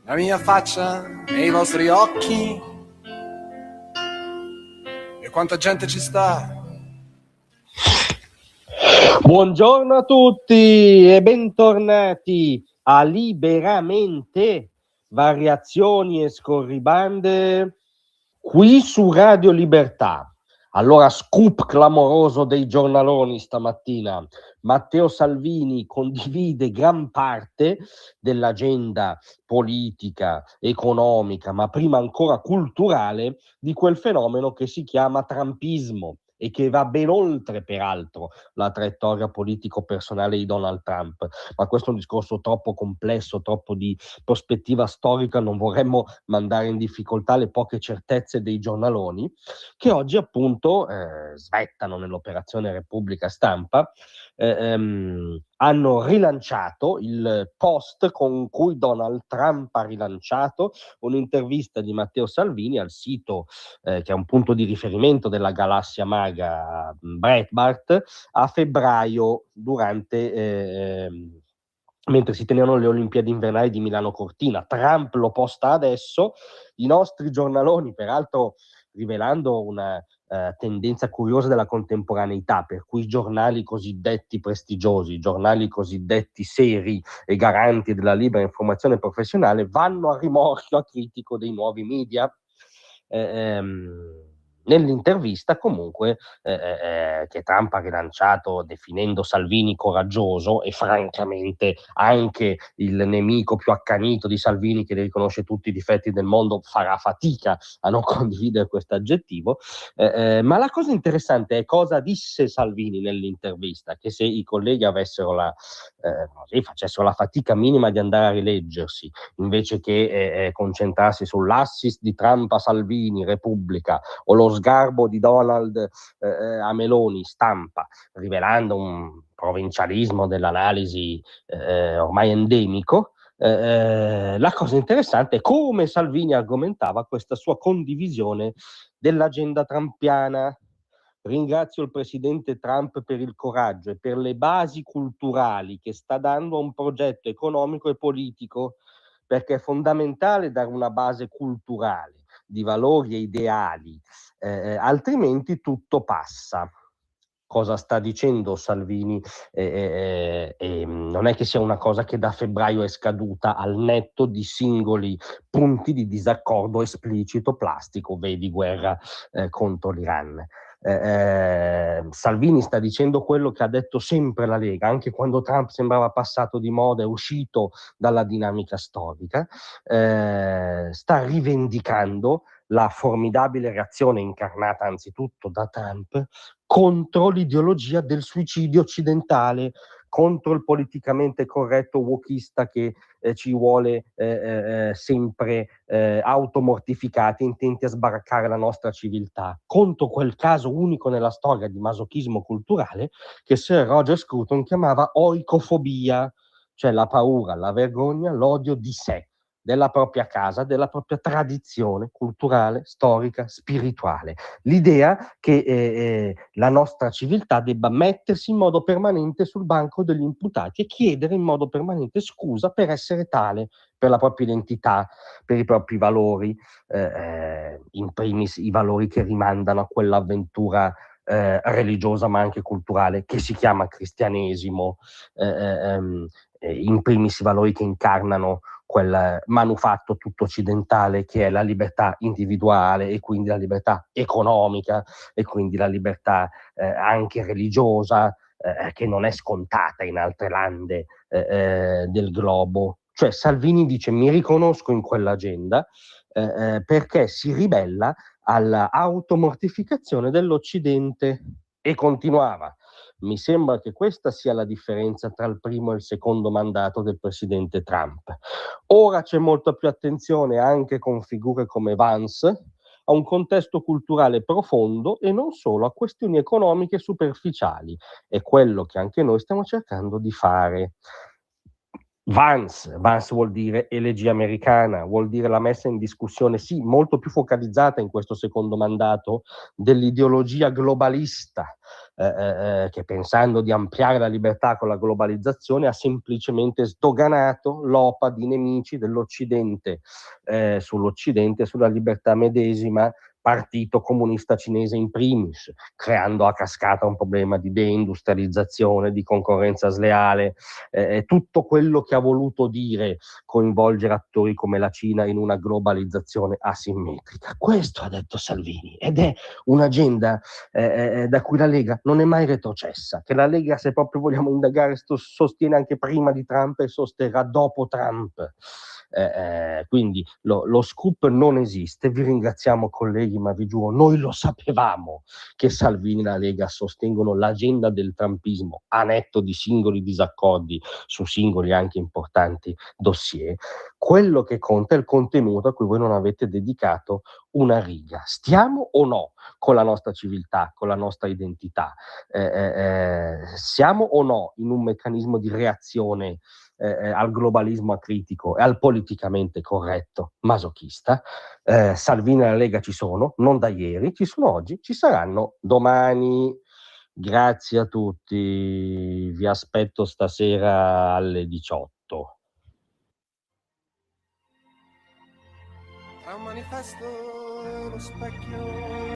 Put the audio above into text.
la mia faccia nei vostri occhi. E quanta gente ci sta. Buongiorno a tutti e bentornati a Liberamente, variazioni e scorribande qui su Radio Libertà. Allora, scoop clamoroso dei giornaloni stamattina. Matteo Salvini condivide gran parte dell'agenda politica, economica, ma prima ancora culturale di quel fenomeno che si chiama trumpismo e che va ben oltre, peraltro, la traiettoria politico-personale di Donald Trump. Ma questo è un discorso troppo complesso, troppo di prospettiva storica, non vorremmo mandare in difficoltà le poche certezze dei giornaloni, che oggi appunto svettano nell'operazione Repubblica Stampa, hanno rilanciato il post con cui Donald Trump ha rilanciato un'intervista di Matteo Salvini al sito che è un punto di riferimento della galassia maga Breitbart, a febbraio mentre si tenevano le Olimpiadi invernali di Milano Cortina. Trump lo posta adesso, i nostri giornaloni, peraltro rivelando una tendenza curiosa della contemporaneità, per cui i giornali cosiddetti prestigiosi, i giornali cosiddetti seri e garanti della libera informazione professionale vanno a rimorchio acritico dei nuovi media. Nell'intervista comunque che Trump ha rilanciato definendo Salvini coraggioso e francamente anche il nemico più accanito di Salvini, che ne riconosce tutti i difetti del mondo, farà fatica a non condividere questo aggettivo, ma la cosa interessante è cosa disse Salvini nell'intervista, che se i colleghi avessero facessero la fatica minima di andare a rileggersi invece che concentrarsi sull'assist di Trump a Salvini, Repubblica, o lo sgarbo di Donald a Meloni, Stampa, rivelando un provincialismo dell'analisi ormai endemico. La cosa interessante è come Salvini argomentava questa sua condivisione dell'agenda trumpiana. Ringrazio il presidente Trump per il coraggio e per le basi culturali che sta dando a un progetto economico e politico, perché è fondamentale dare una base culturale di valori e ideali, altrimenti tutto passa. Cosa sta dicendo Salvini? Non è che sia una cosa che da febbraio è scaduta, al netto di singoli punti di disaccordo esplicito plastico, vedi guerra contro l'Iran. Salvini sta dicendo quello che ha detto sempre la Lega, anche quando Trump sembrava passato di moda e uscito dalla dinamica storica. Sta rivendicando la formidabile reazione incarnata anzitutto da Trump contro l'ideologia del suicidio occidentale, contro il politicamente corretto wokista che ci vuole sempre automortificati, intenti a sbaraccare la nostra civiltà, contro quel caso unico nella storia di masochismo culturale che Sir Roger Scruton chiamava oicofobia, cioè la paura, la vergogna, l'odio di sé, della propria casa, della propria tradizione culturale, storica, spirituale. L'idea che la nostra civiltà debba mettersi in modo permanente sul banco degli imputati e chiedere in modo permanente scusa per essere tale, per la propria identità, per i propri valori, in primis i valori che rimandano a quell'avventura religiosa ma anche culturale che si chiama cristianesimo, in primis i valori che incarnano quel manufatto tutto occidentale che è la libertà individuale e quindi la libertà economica e quindi la libertà anche religiosa, che non è scontata in altre lande del globo. Cioè Salvini dice mi riconosco in quell'agenda perché si ribella all'automortificazione dell'Occidente, e continuava. Mi sembra che questa sia la differenza tra il primo e il secondo mandato del presidente Trump. Ora c'è molta più attenzione anche con figure come Vance a un contesto culturale profondo e non solo a questioni economiche superficiali. È quello che anche noi stiamo cercando di fare. Vance vuol dire elegia americana, vuol dire la messa in discussione, sì, molto più focalizzata in questo secondo mandato, dell'ideologia globalista, che pensando di ampliare la libertà con la globalizzazione ha semplicemente sdoganato l'opa di nemici dell'Occidente sull'Occidente e sulla libertà medesima, Partito Comunista Cinese in primis, creando a cascata un problema di deindustrializzazione, di concorrenza sleale, tutto quello che ha voluto dire coinvolgere attori come la Cina in una globalizzazione asimmetrica. Questo ha detto Salvini ed è un'agenda da cui la Lega non è mai retrocessa, che la Lega, se proprio vogliamo indagare, sostiene anche prima di Trump e sosterrà dopo Trump. Quindi lo scoop non esiste. Vi ringraziamo colleghi, ma vi giuro, noi lo sapevamo che Salvini e la Lega sostengono l'agenda del trumpismo a netto di singoli disaccordi su singoli anche importanti dossier. Quello che conta è il contenuto a cui voi non avete dedicato una riga. Stiamo o no con la nostra civiltà, con la nostra identità? Siamo o no in un meccanismo di reazione al globalismo acritico e al politicamente corretto masochista? Salvini e la Lega ci sono, non da ieri, ci sono oggi, ci saranno domani. Grazie a tutti, vi aspetto stasera alle 18. Tra un manifesto e lo specchio